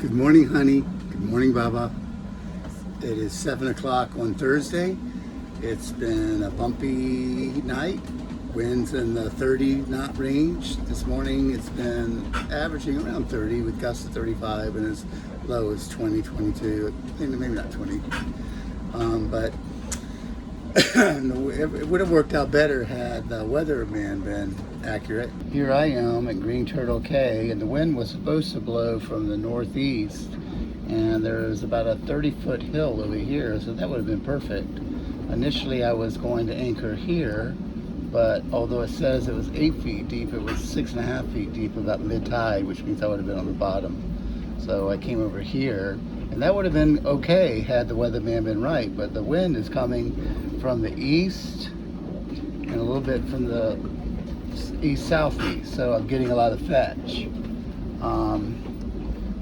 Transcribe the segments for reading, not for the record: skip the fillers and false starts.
Good morning, honey. Good morning, Baba. It is 7 o'clock on Thursday. It's been a bumpy night. Winds in the 30 knot range. This morning it's been averaging around 30 with gusts of 35 and as low as 20, 22, maybe not 20. But it would have worked out better had the weatherman been accurate. Here I am at Green Turtle Cay, and the wind was supposed to blow from the northeast, and there's about a 30-foot hill over here, so that would have been perfect. Initially I was going to anchor here, but although it says it was 8 feet deep, it was 6.5 feet deep about mid-tide, which means I would have been on the bottom. So I came over here, and that would have been okay had the weatherman been right, but the wind is coming from the east and a little bit from the east-southeast, so I'm getting a lot of fetch.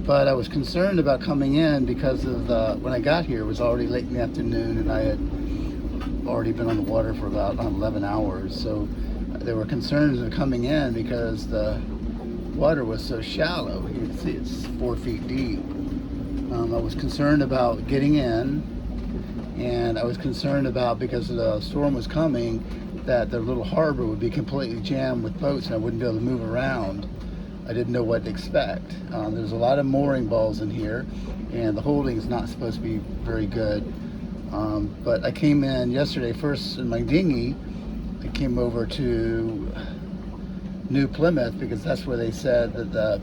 But I was concerned about coming in because of when I got here, it was already late in the afternoon, and I had already been on the water for about 11 hours. So there were concerns of coming in because the water was so shallow. You can see it's 4 feet deep. I was concerned about getting in, and I was concerned about, because the storm was coming, that the little harbor would be completely jammed with boats and I wouldn't be able to move around. I didn't know what to expect. There's a lot of mooring balls in here, and the holding is not supposed to be very good. But I came in yesterday first in my dinghy. I came over to New Plymouth because that's where they said that the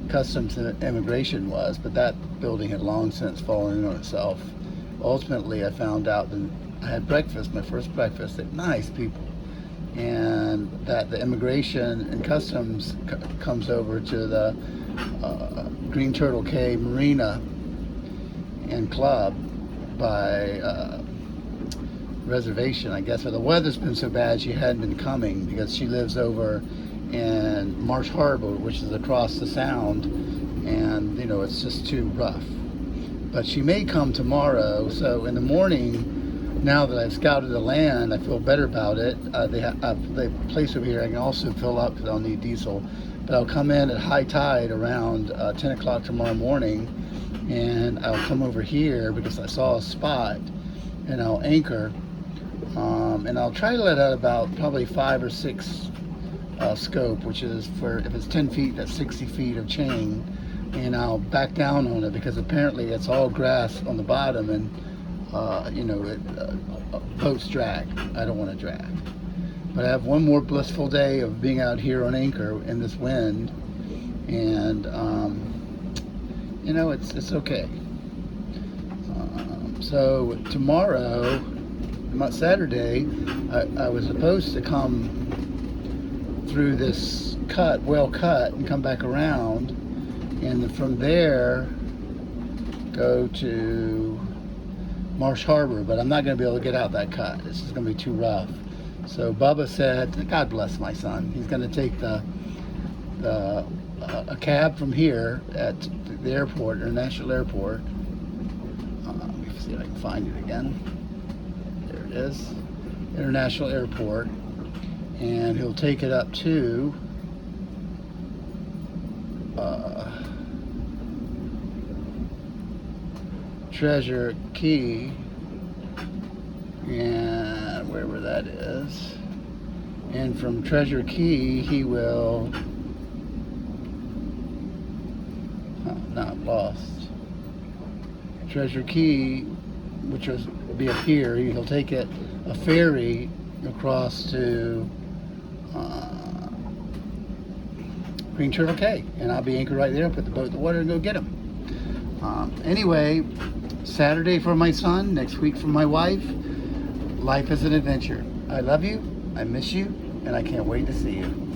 Customs and Immigration was, but that building had long since fallen in on itself. Ultimately, I found out that I had breakfast, my first breakfast, at nice people, and that the Immigration and Customs comes over to the Green Turtle Cay Marina and Club by reservation, I guess. But the weather's been so bad she hadn't been coming because she lives over in Marsh Harbor, which is across the sound, and you know, it's just too rough. But she may come tomorrow, so in the morning, now that I've scouted the land, I feel better about it. The place over here I can also fill up because I'll need diesel, but I'll come in at high tide around 10 o'clock tomorrow morning, and I'll come over here because I saw a spot, and I'll anchor, and I'll try to let out about probably 5 or 6 scope, which is for, if it's 10 feet, that's 60 feet of chain, and I'll back down on it because apparently it's all grass on the bottom, and you know, boats drag. I don't want to drag. But I have one more blissful day of being out here on anchor in this wind, and you know, it's okay. So tomorrow, Saturday, I was supposed to come through this well cut, and come back around, and from there go to Marsh Harbor, but I'm not going to be able to get out that cut. It's just going to be too rough. So Bubba said, God bless my son, he's going to take a cab from here at the airport, International Airport. Let me see if I can find it again. There it is, International Airport, and he'll take it up to Treasure Cay, and wherever that is, and from Treasure Cay he will not lost Treasure Cay, which will be up here. He'll take a ferry across to Green Turtle Cay, and I'll be anchored right there, put the boat in the water and go get him. Anyway, Saturday for my son, next week for my wife. Life is an adventure. I love you, I miss you, and I can't wait to see you.